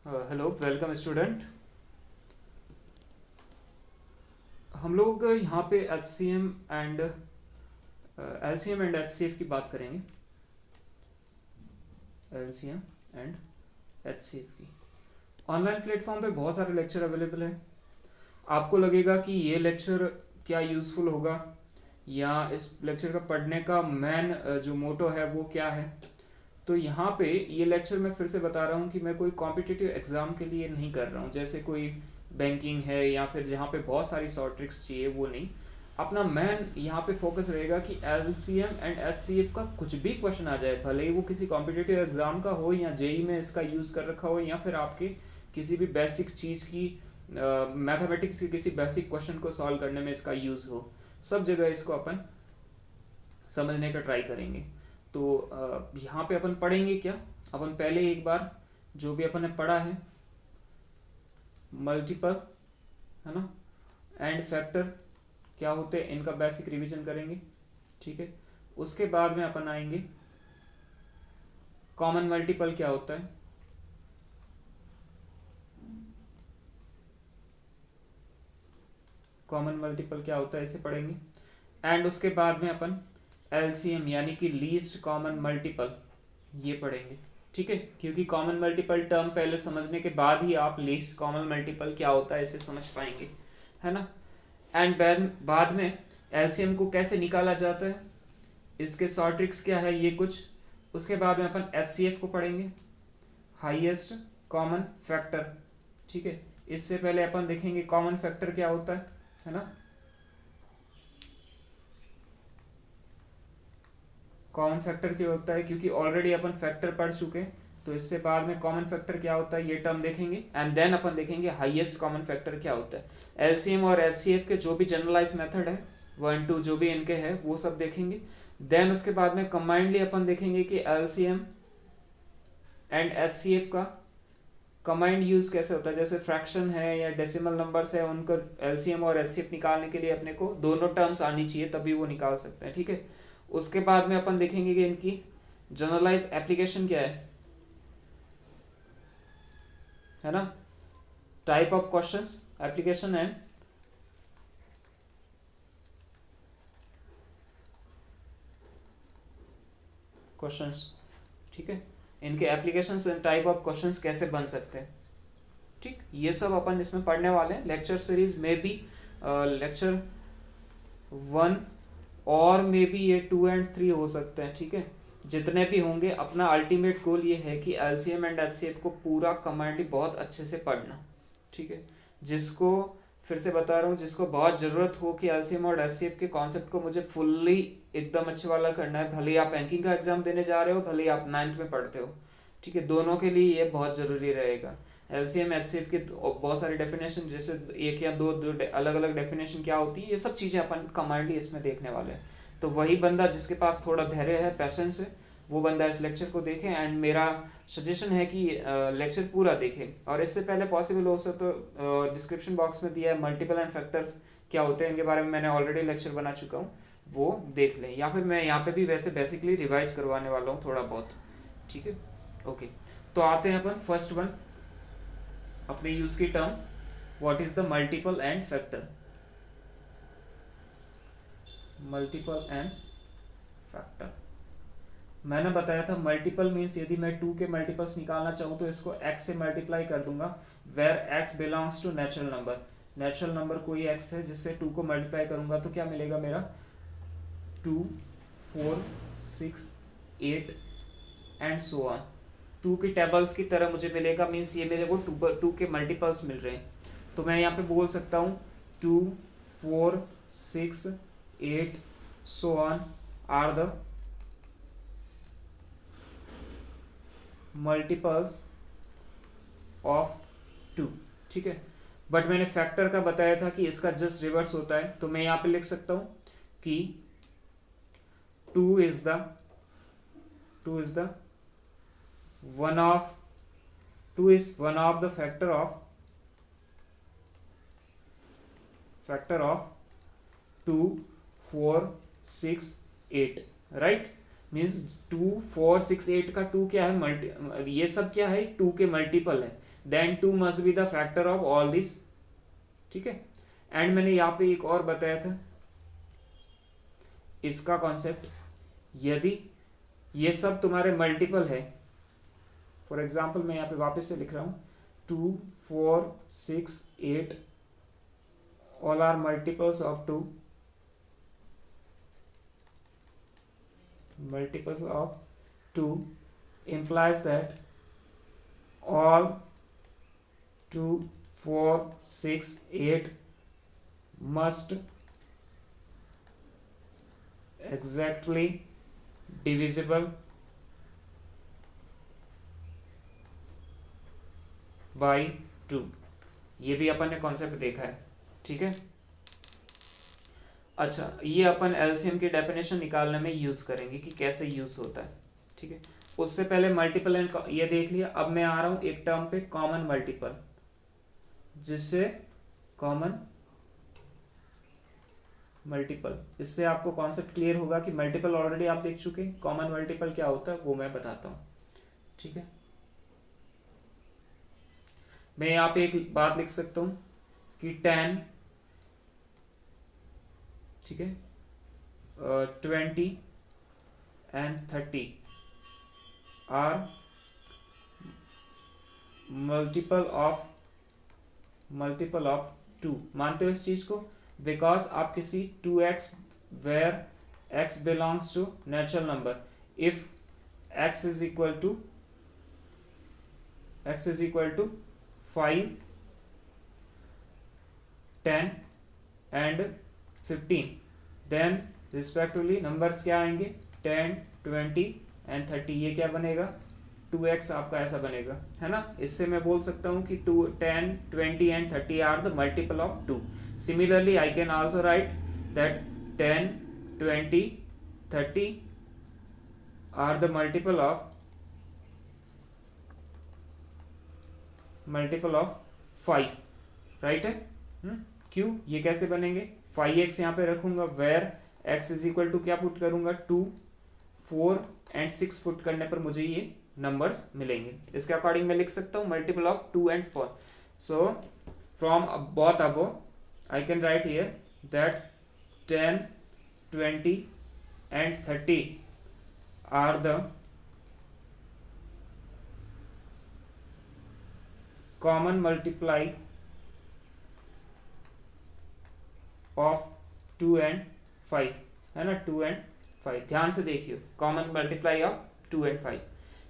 Hello welcome student. हम लोग यहाँ पे H C M and L C M and H C F की बात करेंगे। L C M and H C F की ऑनलाइन प्लेटफॉर्म पे बहुत सारे लेक्चर अवेलेबल हैं। आपको लगेगा कि ये लेक्चर क्या यूज़फुल होगा या इस लेक्चर का पढ़ने का मेन जो मोटो है वो क्या है। तो यहाँ पे ये लेक्चर मैं फिर से बता रहा हूँ कि मैं कोई कॉम्पिटिटिव एग्जाम के लिए नहीं कर रहा हूँ, जैसे कोई बैंकिंग है या फिर जहाँ पे बहुत सारी शॉर्ट ट्रिक्स चाहिए, वो नहीं। अपना मेन यहाँ पे फोकस रहेगा कि L C M and H C F का कुछ भी क्वेश्चन आ जाए, भले ही वो किसी कॉम्पिटिटिव एग्जाम का हो या जेई में इसका यूज़ कर रखा हो या फिर आपके किसी भी बेसिक चीज़ की मैथमेटिक्स के किसी बेसिक क्वेश्चन को सॉल्व करने में इसका यूज़ हो, सब जगह इसको अपन समझने का ट्राई करेंगे। तो यहाँ पे अपन पढ़ेंगे क्या। अपन पहले एक बार जो भी अपन ने पढ़ा है, मल्टीपल है ना एंड फैक्टर क्या होते हैं, इनका बेसिक रिवीजन करेंगे। ठीक है, उसके बाद में अपन आएंगे कॉमन मल्टीपल क्या होता है, कॉमन मल्टीपल क्या होता है इसे पढ़ेंगे। एंड उसके बाद में अपन एलसीएम यानी कि लीस्ट कॉमन मल्टीपल ये पढ़ेंगे। ठीक है, क्योंकि कॉमन मल्टीपल टर्म पहले समझने के बाद ही आप लीस्ट कॉमन मल्टीपल क्या होता है इसे समझ पाएंगे, है ना। एंड बाद में एलसीएम को कैसे निकाला जाता है, इसके शॉर्ट ट्रिक्स क्या है, ये कुछ। उसके बाद में अपन एचसीएफ को पढ़ेंगे, हाईएस्ट कॉमन फैक्टर। ठीक है, इससे पहले अपन देखेंगे कॉमन फैक्टर क्या होता है ना। कॉमन फैक्टर क्या होता है, क्योंकि ऑलरेडी अपन फैक्टर पढ़ चुके हैं, तो इससे बाद में कॉमन फैक्टर क्या होता है ये टर्म देखेंगे। एंड देन अपन देखेंगे हाईएस्ट कॉमन फैक्टर क्या होता है। एलसीएम और एचसीएफ के जो भी जनरलाइज मेथड है, 1 2 जो भी इनके है वो सब देखेंगे। देन उसके बाद में कंबाइंडली अपन देखेंगे कि एलसीएम एंड एचसीएफ का कंबाइंड यूज कैसे होता है, जैसे फ्रैक्शन है या डेसिमल नंबर्स है, उनको एलसीएम और एचसीएफ निकालने के लिए अपने को दोनों टर्म्स आनी चाहिए, तभी वो निकाल सकते हैं। ठीक है, उसके बाद में अपन देखेंगे कि इनकी जनरलाइज एप्लीकेशन क्या है ना, type of questions, application and questions. ठीक है, इनके applications and type of questions कैसे बन सकते हैं। ठीक, ये सब अपन इसमें पढ़ने वाले हैं। लेक्चर सीरीज में भी लेक्चर 1 और मे बी ये 2 एंड 3 हो सकते हैं। ठीक है, जितने भी होंगे अपना अल्टीमेट गोल ये है कि एलसीएम एंड एचसीएफ को पूरा कमांड बहुत अच्छे से पढ़ना। ठीक है, जिसको फिर से बता रहा हूँ, जिसको बहुत ज़रूरत हो कि एलसीएम और एचसीएफ के कॉन्सेप्ट को मुझे फुल्ली एकदम अच्छे वाला करना है, भले आप बैंकिंग का एग्जाम देने जा रहे हो, भले आप 9th में पढ़ते हो। ठीक है, दोनों के लिए ये बहुत ज़रूरी रहेगा। एलसीएम एचसीएफ के बहुत सारी डेफिनेशन, जैसे एक या दो अलग अलग डेफिनेशन क्या होती है, ये सब चीज़ें अपन कमांडली इसमें देखने वाले हैं। तो वही बंदा जिसके पास थोड़ा धैर्य है, पैशंस है, वो बंदा इस लेक्चर को देखे। एंड मेरा सजेशन है कि लेक्चर पूरा देखे, और इससे पहले पॉसिबल हो सके तो डिस्क्रिप्शन बॉक्स में दिया है मल्टीपल एंड फैक्टर्स क्या होते हैं, इनके बारे में मैंने ऑलरेडी लेक्चर बना चुका हूँ, वो देख लें। या फिर मैं यहाँ पे भी वैसे बेसिकली रिवाइज करवाने वाला हूँ थोड़ा बहुत। ठीक है, ओके। तो आते हैं अपन फर्स्ट वन अपने यूज की term, what is the multiple and factor. Multiple and factor मैंने बताया था, मल्टीपल मीन्स यदि मैं 2 के मल्टीपल्स निकालना चाहूँ तो इसको x से मल्टीप्लाई कर दूंगा, where x belongs to natural number. Natural number कोई x है जिससे 2 को मल्टीप्लाई करूंगा तो क्या मिलेगा मेरा, 2 4 6 8 एंड सो ऑन। 2 की टेबल्स की तरह मुझे मिलेगा, मीन्स ये मेरे को 2 के मल्टीपल्स मिल रहे हैं। तो मैं यहाँ पे बोल सकता हूँ 2 4 6 8 so on are the multiples of 2। ठीक है, बट मैंने फैक्टर का बताया था कि इसका जस्ट रिवर्स होता है, तो मैं यहां पे लिख सकता हूं कि 2 is the one of 2 is one of the factor of 2 4 6 8, right. Means 2 4 6 8 का 2 क्या है, ये सब क्या है, 2 के मल्टीपल है। Then 2 must be the factor of all this, ठीक है। एंड मैंने यहाँ पे एक और बताया था इसका कॉन्सेप्ट, यदि ये सब तुम्हारे मल्टीपल है, फॉर एग्जाम्पल मैं यहाँ पे वापस से लिख रहा हूँ 2, 4, 6, 8 all are multiples of 2, multiples of 2 implies that all 2, 4, 6, 8 must exactly divisible by 2। ये भी अपन ने कॉन्सेप्ट देखा है, ठीक है। अच्छा, ये अपन एलसीएम की डेफिनेशन निकालने में यूज करेंगे कि कैसे यूज होता है, ठीक है। उससे पहले मल्टीपल एंड ये देख लिया। अब मैं आ रहा हूं एक टर्म पे, कॉमन मल्टीपल, जिससे कॉमन मल्टीपल, इससे आपको कॉन्सेप्ट क्लियर होगा कि मल्टीपल ऑलरेडी आप देख चुके, कॉमन मल्टीपल क्या होता है वो मैं बताता हूं, ठीक है। मैं यहाँ पे एक बात लिख सकता हूं कि 10, ठीक है, 20 एंड 30 आर मल्टीपल ऑफ 2। मानते हो इस चीज को? बिकॉज आप किसी 2x where x belongs to natural number, if x is equal to 5, 10 and 15, then respectively numbers क्या आएंगे 10, 20 एंड 30। ये क्या बनेगा 2x आपका ऐसा बनेगा, है ना। इससे मैं बोल सकता हूं कि 10, 20 and 30 are the multiple of 2। Similarly I can also write that 10, 20, 30 are the multiple of 5, right है। क्यों, ये कैसे बनेंगे? 5x यहाँ पे रखूंगा, where x is equal to क्या पुट करूंगा 2, 4 एंड 6 पुट करने पर मुझे ये नंबर्स मिलेंगे। इसके अकॉर्डिंग मैं लिख सकता हूँ multiple of 2 and 4। So from both above I can write here that 10, 20 and 30 are the common multiply of 2 and 5, है ना, 2 एंड 5। ध्यान से देखिए, कॉमन मल्टीप्लाई ऑफ 2 एंड 5,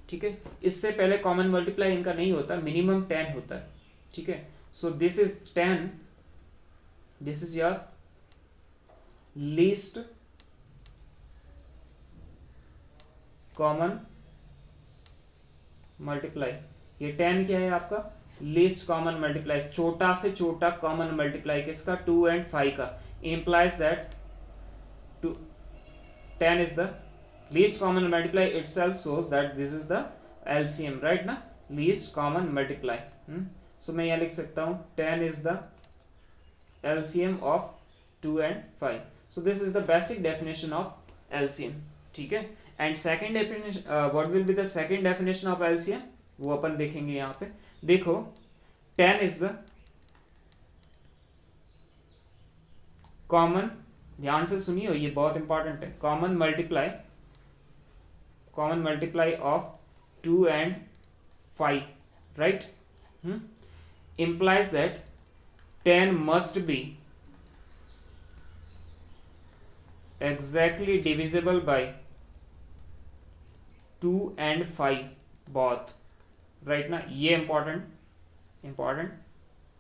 ठीक है। इससे पहले कॉमन मल्टीप्लाई इनका नहीं होता, मिनिमम 10 होता है, ठीक है। So this is 10, this is your least common multiply. ये 10 क्या है आपका लीस्ट कॉमन मल्टीप्लाई, छोटा से छोटा कॉमन मल्टीप्लाई किसका 2 एंड 5 का। implies that 10 is the least common multiply itself, shows that this is the LCM, right ना, least common multiply। so मैं यहाँ लिख सकता हूँ 10 is the LCM of 2 and 5। so this is the basic definition of LCM, ठीक है। and second definition, what will be the second definition of LCM, वो अपन देखेंगे यहाँ पे। देखो 10 is the कॉमन, ध्यान से सुनियो ये बहुत इंपॉर्टेंट है, common multiply of 2 and 5, right. implies that 10 must be exactly divisible by 2 and 5 both, right ना। ये इंपॉर्टेंट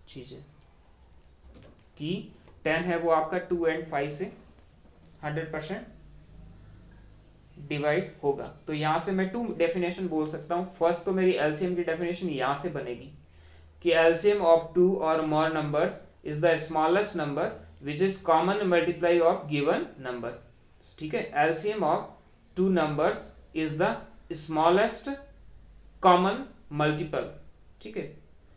चीज है कि 10 है वो आपका 2 एंड 5 से 100% डिवाइड होगा। तो यहां से मैं 2 डेफिनेशन बोल सकता हूं। फर्स्ट तो मेरी एलसीएम की डेफिनेशन यहां से बनेगी कि एलसीएम ऑफ 2 और मोर numbers is the smallest number which is common multiply of given number, ठीक है। LCM of 2 numbers is the smallest common multiple, ठीक है,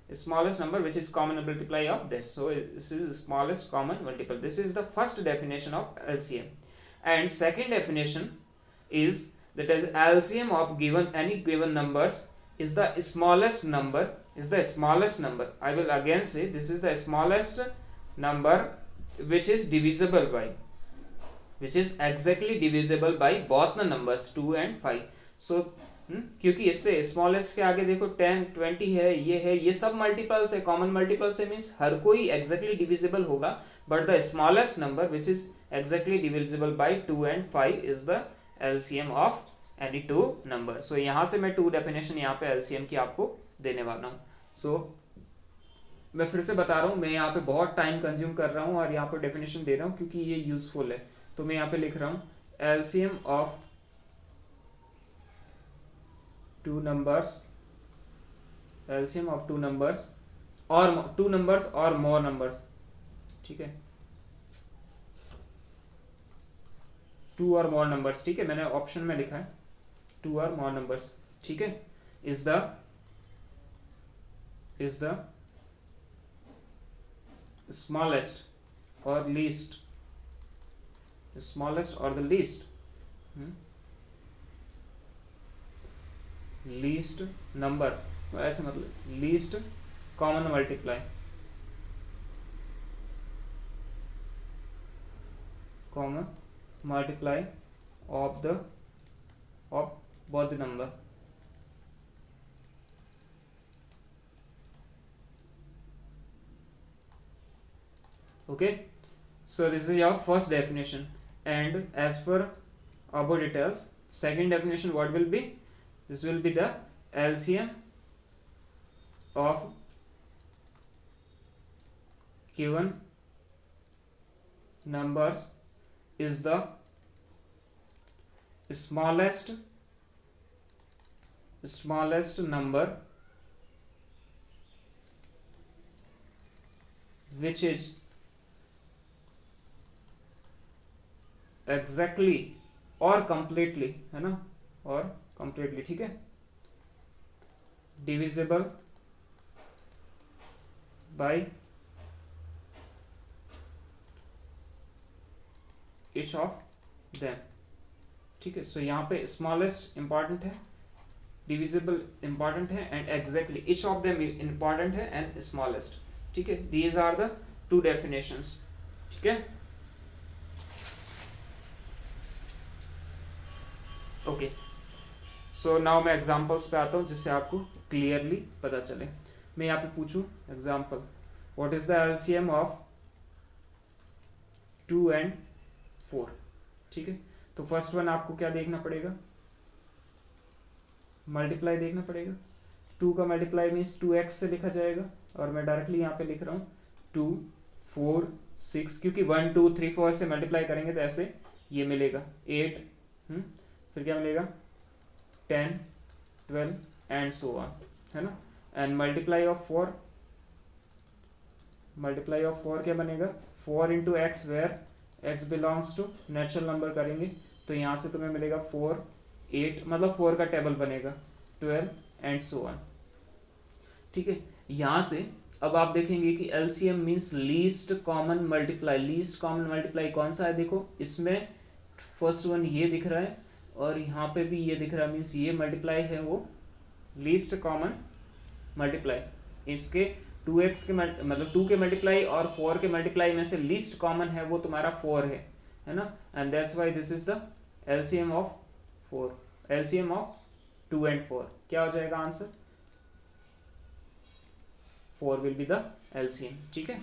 smallest number which is common multiply of this, so this is smallest common multiple. This is the first definition of LCM. And second definition is that as LCM of given any given numbers is the smallest number is the smallest number. I will again say this is the smallest number which is divisible by, which is exactly divisible by both the numbers 2 and 5. So क्योंकि इससे smallest के आगे देखो 10 20 है, ये सब multiples है, common multiples है, मीन्स हर कोई एग्जैक्टली डिविजिबल होगा, but the smallest number which is exactly divisible by 2 and 5 is the LCM of any two number. So यहाँ से मैं 2 डेफिनेशन यहाँ पे एलसीएम की आपको देने वाला हूँ. सो मैं फिर से बता रहा हूँ, मैं यहाँ पे बहुत टाइम कंज्यूम कर रहा हूँ और यहाँ पे डेफिनेशन दे रहा हूँ क्योंकि ये यूजफुल है. तो मैं यहाँ पे लिख रहा हूँ LCM of two numbers, LCM of two numbers or two numbers or more numbers. ठीक है, टू और मोर नंबर्स. ठीक है, मैंने ऑप्शन में लिखा है टू और मोर नंबर्स. ठीक है, इज द स्मॉलेस्ट और लीस्ट, स्मॉलेस्ट और द लीस्ट लीस्ट नंबर, ऐसे मतलब least common multiply, common multiply of both the number. Okay, so this is your first definition, and as per above details, second definition what will be? This will be the LCM of given numbers is the smallest number which is exactly or completely, है ना, और completely, ठीक है, divisible by each of them. ठीक है, सो यहाँ पे smallest important है, डिविजिबल इंपॉर्टेंट है, and exactly each of them important है, एंड स्मॉलेस्ट. ठीक है, दीज आर द 2 डेफिनेशंस. ठीक है, ओके. सो नाउ मैं एग्जाम्पल्स पे आता हूँ जिससे आपको क्लियरली पता चले. मैं यहाँ पे पूछूं example, what is the LCM of 2 and 4. ठीक है, तो फर्स्ट वन आपको क्या देखना पड़ेगा, मल्टीप्लाई देखना पड़ेगा. 2 का मल्टीप्लाई मीन्स 2x से लिखा जाएगा, और मैं डायरेक्टली यहाँ पे लिख रहा हूँ 2 4 6, क्योंकि 1 2 3 4 से मल्टीप्लाई करेंगे तो ऐसे ये मिलेगा 8, फिर क्या मिलेगा 10 12 एंड सो ऑन, है ना. And multiply of 4, multiply of 4 क्या बनेगा 4 into x, where x belongs to natural number करेंगे तो यहाँ से तुम्हें मिलेगा 4 8, मतलब 4 का टेबल बनेगा 12 एंड सो ऑन. ठीक है, यहाँ से अब आप देखेंगे कि LCM means least common multiply. Least common multiply कौन सा है, देखो इसमें फर्स्ट वन ये दिख रहा है और यहाँ पे भी ये दिख रहा है, मीन्स ये मल्टीप्लाई है वो लीस्ट कॉमन मल्टीप्लाई. इसके 2x के मतलब 2 के मल्टीप्लाई और 4 के मल्टीप्लाई में से लीस्ट कॉमन है वो तुम्हारा 4 है ना. And that's why this is the LCM of 4. LCM of 2 and 4 क्या हो जाएगा answer, 4 will be the LCM. ठीक है,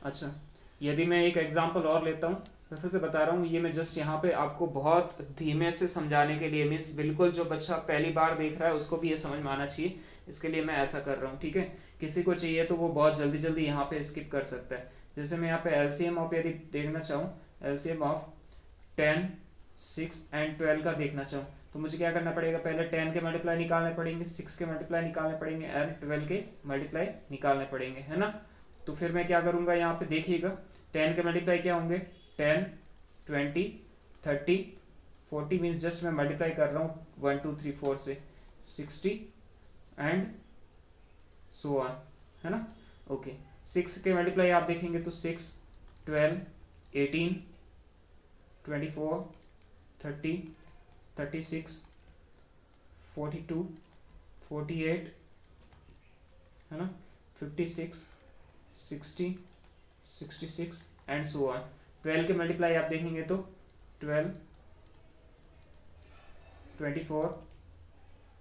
अच्छा यदि मैं एक एग्जांपल और लेता हूँ, मैं फिर से बता रहा हूँ, ये मैं जस्ट यहाँ पे आपको बहुत धीमे से समझाने के लिए, मीन्स बिल्कुल जो बच्चा पहली बार देख रहा है उसको भी ये समझ में आना चाहिए, इसके लिए मैं ऐसा कर रहा हूँ. ठीक है, किसी को चाहिए तो वो बहुत जल्दी जल्दी यहाँ पे स्किप कर सकता है. जैसे मैं यहाँ पे एलसीएम ऑफ यदि देखना चाहूँ, एलसीएम ऑफ 10 6 and 12 का देखना चाहूँ, तो मुझे क्या करना पड़ेगा, पहले 10 के मल्टीप्लाई निकालने पड़ेंगे, 6 के मल्टीप्लाई निकालने पड़ेंगे, एंड 12 के मल्टीप्लाई निकालने पड़ेंगे, है ना. तो फिर मैं क्या करूँगा, यहाँ पे देखिएगा 10 के मल्टीप्लाई क्या होंगे, 10 20 30 40, मीन्स जस्ट मैं मल्टीप्लाई कर रहा हूँ 1 2 3 4 से 60 एंड सो ऑन, है ना. ओके, 6 के मल्टीप्लाई आप देखेंगे तो 6 12 18 24 30 36 42 48 है ना, 56, 60, 66 एंड सो ऑन। 12 के मल्टीप्लाई आप देखेंगे तो 12, 24,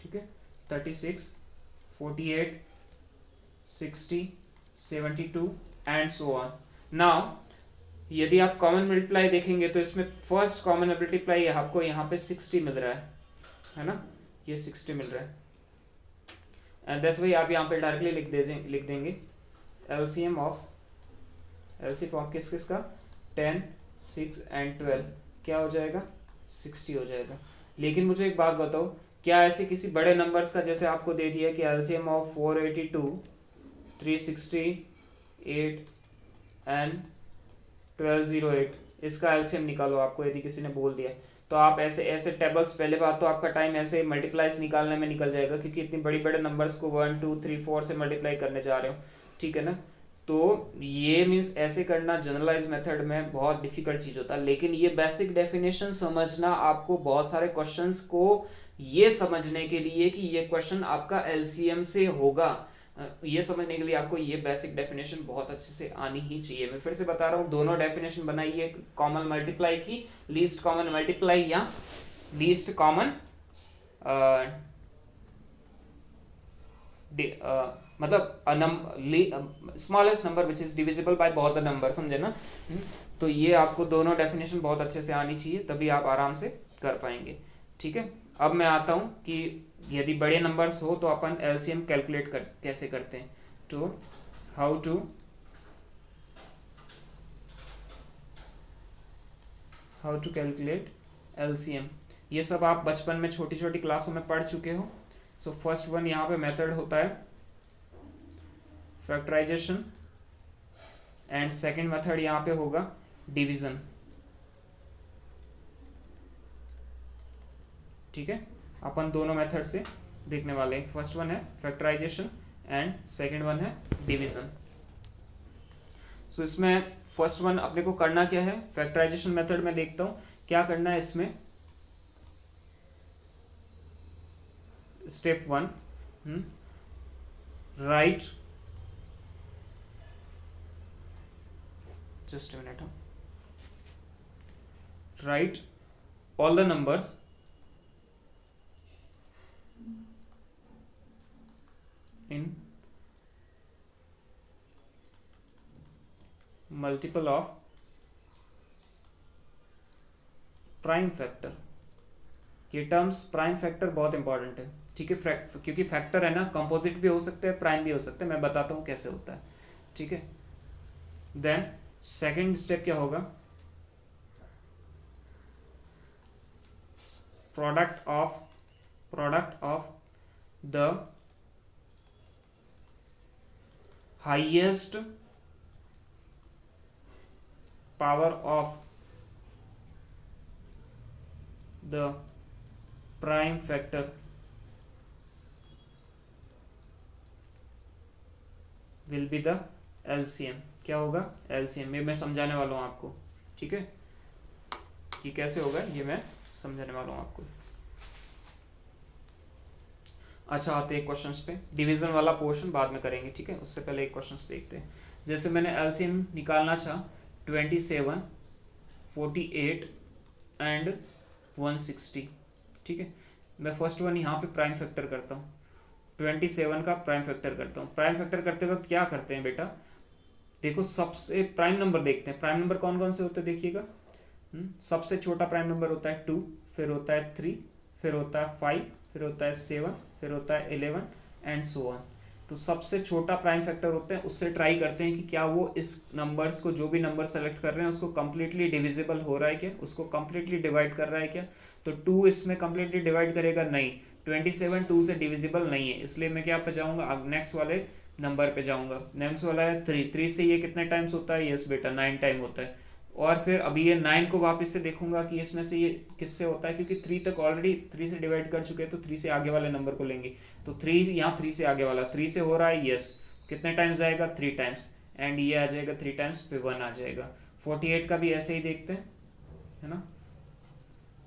ठीक है, 36, 48, 60, 72 एंड सो ऑन। नाउ यदि आप कॉमन मल्टीप्लाई देखेंगे तो इसमें फर्स्ट कॉमन मल्टीप्लाई आपको यहाँ पे 60 मिल रहा है ना, ये 60 मिल रहा है। एंड दैट्स वाई आप यहाँ पे डायरेक्टली लिख देंगे एलसीएम ऑफ किस किस का 10, 6 एंड 12 क्या हो जाएगा, 60 हो जाएगा। लेकिन मुझे एक बात बताओ, क्या ऐसे किसी बड़े नंबर्स का जैसे आपको दे दिया कि एलसीएम ऑफ 482, 368 एंड 1208 इसका एलसीएम निकालो, आपको यदि किसी ने बोल दिया तो आप ऐसे ऐसे टेबल्स, पहले बात तो आपका टाइम ऐसे मल्टीप्लाइज निकालने में निकल जाएगा, क्योंकि इतनी बड़ी बड़े नंबर्स को 1, 2, 3, 4 से मल्टीप्लाई करने जा रहे हो, ठीक है ना। तो ये मीन्स ऐसे करना जनरलाइज मेथड में बहुत डिफिकल्ट चीज होता है, लेकिन ये बेसिक डेफिनेशन समझना आपको बहुत सारे क्वेश्चंस को ये समझने के लिए कि ये क्वेश्चन आपका एलसीएम से होगा, ये समझने के लिए आपको ये बेसिक डेफिनेशन बहुत अच्छे से आनी ही चाहिए। मैं फिर से बता रहा हूँ, दोनों डेफिनेशन बनाइए, कॉमन मल्टीप्लाई की, लीस्ट कॉमन मल्टीप्लाई या लीस्ट कॉमन मतलब smallest number which is divisible by both the number, समझे ना। तो ये आपको दोनों डेफिनेशन बहुत अच्छे से आनी चाहिए, तभी आप आराम से कर पाएंगे, ठीक है। अब मैं आता हूँ कि यदि बड़े नंबर्स हो तो अपन एलसीएम कैलकुलेट कैसे करते हैं। तो हाउ टू कैलकुलेट एलसीएम, ये सब आप बचपन में छोटी छोटी क्लासों में पढ़ चुके हो। सो फर्स्ट वन यहाँ पे मेथड होता है फैक्टराइजेशन एंड सेकंड मेथड यहाँ पे होगा डिवीजन, ठीक है। अपन दोनों मेथड से देखने वाले हैं, फर्स्ट वन है फैक्टराइजेशन एंड सेकंड वन है डिवीजन। सो इसमें फर्स्ट वन अपने को करना क्या है, फैक्टराइजेशन मेथड में देखता हूं क्या करना है इसमें। Step 1, right, just a minute, right all the numbers in multiple of prime factor. ये टर्म्स प्राइम फैक्टर बहुत इंपॉर्टेंट है, ठीक है, क्योंकि फैक्टर है ना, कंपोजिट भी हो सकते हैं, प्राइम भी हो सकते हैं, मैं बताता हूं कैसे होता है, ठीक है। देन सेकंड स्टेप क्या होगा, product of the highest power of the prime factor will be the LCM. क्या होगा, एलसीएम। ये मैं समझाने वाला हूं आपको, ठीक है, कि कैसे होगा ये मैं समझाने वाला हूं आपको। अच्छा, आते हैं क्वेश्चंस पे, डिवीजन वाला पोर्शन बाद में करेंगे, ठीक है। उससे पहले एक क्वेश्चंस देखते हैं। जैसे मैंने एलसीएम निकालना था 27, 48 एंड 160, ठीक है। मैं फर्स्ट वन यहाँ पे प्राइम फैक्टर करता हूँ, 27 का प्राइम फैक्टर करता हूँ। प्राइम फैक्टर करते वक्त क्या करते हैं बेटा, देखो सबसे प्राइम नंबर देखते हैं, प्राइम नंबर कौन कौन से होते हैं देखिएगा। सबसे छोटा प्राइम नंबर होता है 2, फिर होता है 3, फिर होता है 5, फिर होता है 7, फिर होता है 11 एंड सो ऑन। तो सबसे छोटा प्राइम फैक्टर होते हैं, उससे ट्राई करते हैं कि क्या वो इस नंबर्स को, जो भी नंबर सेलेक्ट कर रहे हैं उसको कंप्लीटली डिविजिबल हो रहा है क्या, उसको कंप्लीटली डिवाइड कर रहा है क्या। तो 2 इसमें कंप्लीटली डिवाइड करेगा, नहीं। 27 2 से डिविजिबल नहीं है, इसलिए मैं क्या पे जाऊंगा, नेक्स्ट वाले नंबर पे जाऊंगा। नेक्स्ट वाला है 3 से ये कितने टाइम्स होता है, यस बेटा 9 टाइम होता है। और फिर अभी ये 9 को वापस से देखूंगा कि इसमें से ये किससे होता है, क्योंकि 3 तक ऑलरेडी 3 से डिवाइड कर चुके हैं, तो 3 से आगे वाले नंबर को लेंगे। तो 3 यहाँ 3 से आगे वाला 3 से हो रहा है, यस। कितने टाइम्स जाएगा, 3 टाइम्स, एंड ये आ जाएगा 3 टाइम्स पे 1 आ जाएगा। 48 का भी ऐसे ही देखते हैं, है ना,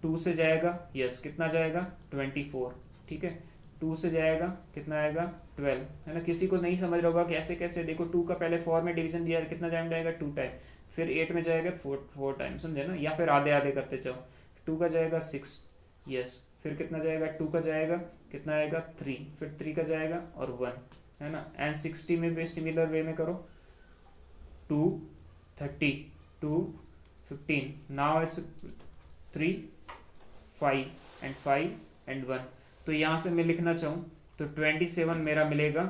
2 से जाएगा, यस, कितना जाएगा 24, ठीक है। 2 से जाएगा कितना आएगा 12, है ना। किसी को नहीं समझ रहा होगा कि ऐसे कैसे, देखो 2 का पहले 4 में डिवीजन दिया, कितना टाइम जाएगा 2 टाइम, फिर 8 में जाएगा 4 टाइम, समझे ना। या फिर आधे आधे करते जाओ, 2 का जाएगा 6, यस, फिर कितना जाएगा 2 का जाएगा कितना आएगा 3, फिर 3 का जाएगा और 1, है ना। एंड 60 में भी सिमिलर वे में करो, 2 30 2 15, नाउ इट्स 3 5 एंड 5 एंड 1। तो यहाँ से मैं लिखना चाहूँ तो 27 मेरा मिलेगा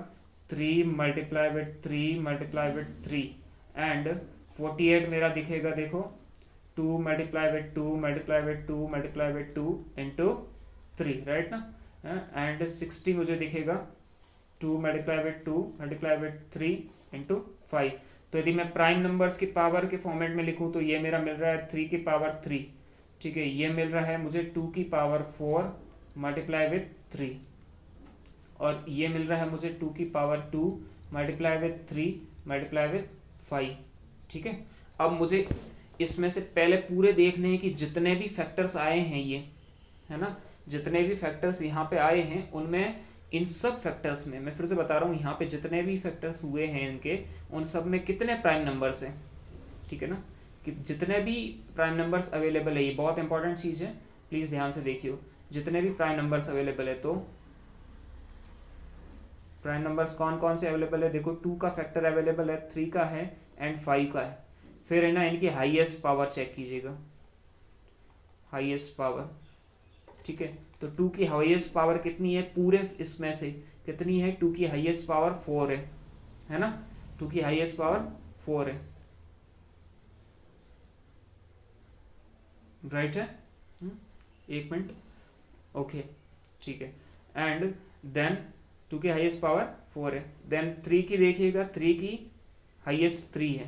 3 multiply with 3 multiply with 3 and 48 मेरा दिखेगा, देखो 2 multiply with 2 multiply with 2 multiply with 2 into 3, right ना। एंड 60 मुझे दिखेगा 2 multiply with 2 multiply with 3 into 5। तो यदि मैं प्राइम नंबर्स की पावर के फॉर्मेट में लिखूँ तो ये मेरा मिल रहा है 3 की पावर 3, ठीक है। ये मिल रहा है मुझे 2 की पावर 4 मल्टीप्लाई विथ 3, और ये मिल रहा है मुझे 2 की power 2 multiply with 3 multiply with 5, ठीक है। अब मुझे इसमें से पहले पूरे देखने हैं कि जितने भी फैक्टर्स आए हैं ये, है ना, जितने भी फैक्टर्स यहाँ पे आए हैं उनमें, इन सब फैक्टर्स में, मैं फिर से बता रहा हूँ, यहाँ पे जितने भी फैक्टर्स हुए हैं इनके, उन सब में कितने प्राइम नंबर्स हैं, ठीक है ना, कि जितने भी प्राइम नंबर्स अवेलेबल है, ये बहुत इंपॉर्टेंट चीज़ है, प्लीज़ ध्यान से देखियो। जितने भी प्राइम नंबर्स अवेलेबल है, तो प्राइम नंबर्स कौन कौन से अवेलेबल है, देखो 2 का फैक्टर अवेलेबल है, 3 का है एंड 5 का है। फिर है ना इनकी हाईएस्ट पावर चेक कीजिएगा, हाईएस्ट पावर, ठीक है। तो 2 की हाईएस्ट पावर कितनी है पूरे इसमें से, कितनी है, 2 की हाईएस्ट पावर 4 है ना, 2 की हाईएस्ट पावर 4 है, राइट है। एक मिनट, ओके, ठीक है। एंड देन 2 की हाईएस्ट पावर 4 है, देन 3 की देखिएगा, 3 की हाईएस्ट 3 है,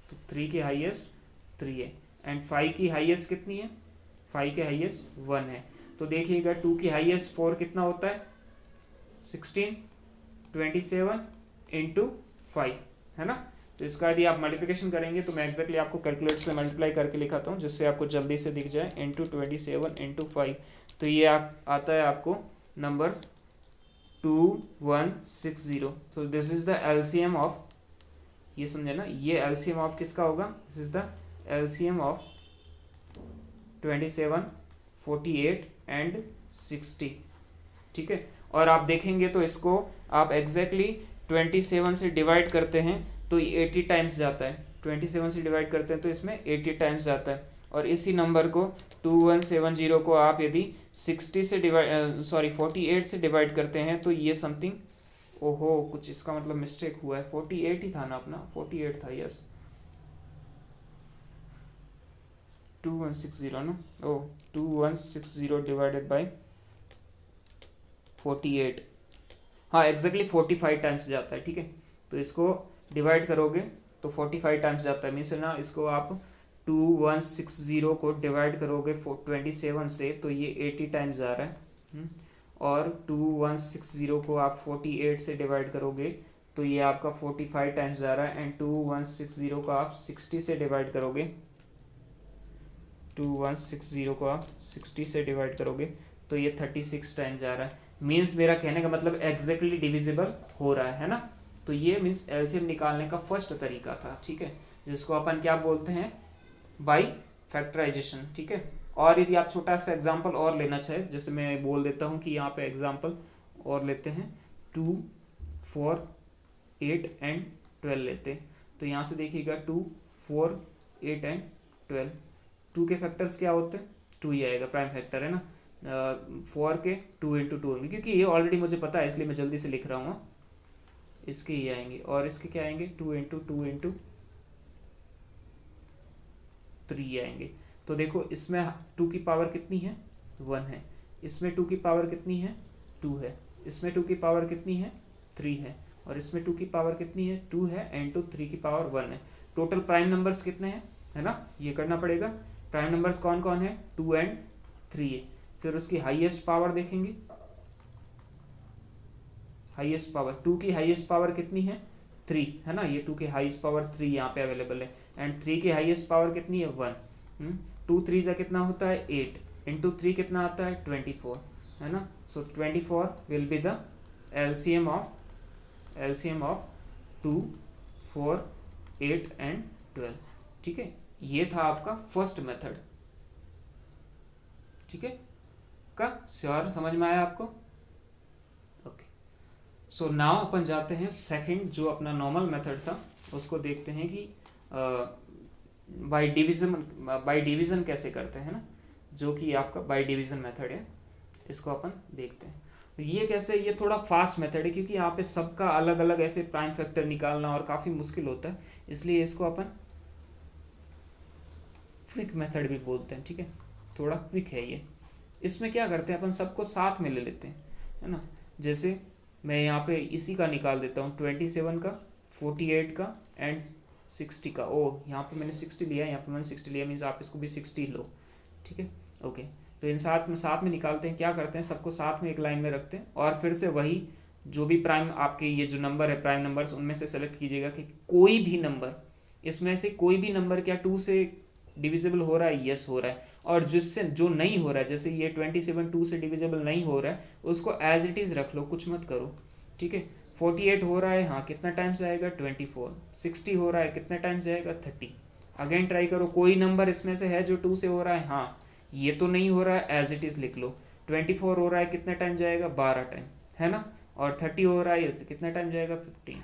तो 3 की हाईएस्ट 3 है, एंड 5 की हाईएस्ट कितनी है, 5 की हाईएस्ट 1 है। तो देखिएगा 2 की हाईएस्ट 4 कितना होता है 16 27 इंटू 5, है ना। तो इसका यदि आप मल्टीप्लिकेशन करेंगे तो मैं एक्जैक्टली आपको कैलकुलेटर से मल्टीप्लाई करके लिखाता हूँ जिससे आपको जल्दी से दिख जाए, इंटू 27 इंटू 5। तो ये आता है आपको नंबर्स 2160। तो this is the LCM of, ये समझे ना, ये एलसीएम ऑफ किसका होगा, this is the LCM of 27 48 and 60, ठीक है। और आप देखेंगे तो इसको आप एग्जैक्टली 27 से डिवाइड करते हैं तो ये 80 टाइम्स जाता है, 27 से डिवाइड करते हैं तो इसमें 80 टाइम्स जाता है। और इसी नंबर को 2170 को आप यदि 60 से डिवाइड 48 से डिवाइड करते हैं तो ये समथिंग, ओहो कुछ इसका मतलब मिस्टेक हुआ है, 48 ही था ना अपना, 48 था, यस 2160 ना, ओ 2160 डिवाइडेड बाय 48, हाँ एग्जैक्टली 45 टाइम्स जाता है, ठीक है। तो इसको डिवाइड करोगे तो 45 टाइम्स जाता है, मीन्स ना इसको आप 2160 को डिवाइड करोगे 27 से तो ये 80 टाइम्स जा रहा है, और 2160 को आप 48 से डिवाइड करोगे तो ये आपका 45 टाइम्स जा रहा है, एंड 2160 को आप 60 से डिवाइड करोगे, 2160 को आप 60 से डिवाइड करोगे तो ये 36 टाइम्स जा रहा है। मीन्स मेरा कहने का मतलब एग्जैक्टली डिविजिबल हो रहा है ना। तो ये मीन्स एलसीएम निकालने का फर्स्ट तरीका था, ठीक है, जिसको अपन क्या बोलते हैं, बाय फैक्टराइजेशन, ठीक है। और यदि आप छोटा सा एग्जांपल और लेना चाहे, जैसे मैं बोल देता हूँ कि यहाँ पे एग्जांपल और लेते हैं, 2 4 8 एंड 12 लेते हैं। तो यहाँ से देखिएगा 2 4 8 एंड 12, 2 के फैक्टर्स क्या होते हैं, 2 ही आएगा, प्राइम फैक्टर है ना। 4 के 2 इंटू 2 होंगे, क्योंकि ये ऑलरेडी मुझे पता है इसलिए मैं जल्दी से लिख रहा हूँ, इसके ही आएंगे, और इसके क्या आएंगे 2 इंटू 2 इंटू 3 आएंगे। तो देखो इसमें 2 की पावर कितनी है 1 है, इसमें 2 की पावर कितनी है 2 है, इसमें 2 की पावर कितनी है 3 है, और इसमें 2 की पावर कितनी है 2 है, एंड 3 की पावर 1 है। टोटल प्राइम नंबर्स कितने हैं, है ना, ये करना पड़ेगा। प्राइम नंबर्स कौन कौन है 2 एंड 3 है। फिर उसकी हाईएस्ट पावर देखेंगे, हाईएस्ट पावर 2 की हाईएस्ट पावर कितनी है 3, है ना, ये 2 की हाईएस्ट पावर 3 यहाँ पे अवेलेबल है, एंड 3 की हाईएस्ट पावर कितनी है 1। 2 3 से कितना होता है 8, इंटू 3 कितना आता है 24, है ना। सो 24 will be the LCM of 2, 4, 8 and 12। ठीक है, ये था आपका फर्स्ट मेथड। ठीक है, का श्योर समझ में आया आपको? ओके, सो नाउ अपन जाते हैं सेकंड, जो अपना नॉर्मल मेथड था उसको देखते हैं कि बाय डिवीजन कैसे करते हैं ना, जो कि आपका बाय डिवीजन मेथड है, इसको अपन देखते हैं। तो ये कैसे, ये थोड़ा फास्ट मेथड है क्योंकि यहाँ पे सबका अलग अलग ऐसे प्राइम फैक्टर निकालना और काफ़ी मुश्किल होता है, इसलिए इसको अपन क्विक मेथड भी बोलते हैं। ठीक है, थोड़ा क्विक है ये। इसमें क्या करते हैं अपन, सबको साथ में ले लेते हैं, है ना। जैसे मैं यहाँ पे इसी का निकाल देता हूँ, 27 का, 48 का एंड 60 का। ओ, यहाँ पे मैंने 60 लिया है, यहाँ पे मैंने 60 लिया, मीन्स आप इसको भी 60 लो। ठीक है, ओके। तो इन साथ में निकालते हैं, क्या करते हैं, सबको साथ में एक लाइन में रखते हैं और फिर से वही जो भी प्राइम आपके ये जो नंबर है प्राइम नंबर्स, उनमें से सेलेक्ट कीजिएगा कि कोई भी नंबर, इसमें से कोई भी नंबर क्या 2 से डिविजिबल हो रहा है, यस हो रहा है, और जिससे जो नहीं हो रहा है, जैसे ये 27 2 से डिविजिबल नहीं हो रहा है, उसको एज इट इज रख लो, कुछ मत करो। ठीक है, 48 हो रहा है, हाँ कितना टाइम्स आएगा 24, 60 हो रहा है कितना टाइम्स आएगा 30। अगेन ट्राई करो, कोई नंबर इसमें से है जो 2 से हो रहा है, हाँ ये तो नहीं हो रहा है, एज इट इज लिख लो। 24 हो रहा है कितना टाइम जाएगा 12 टाइम, है ना, और 30 हो रहा है यस कितना टाइम जाएगा 15।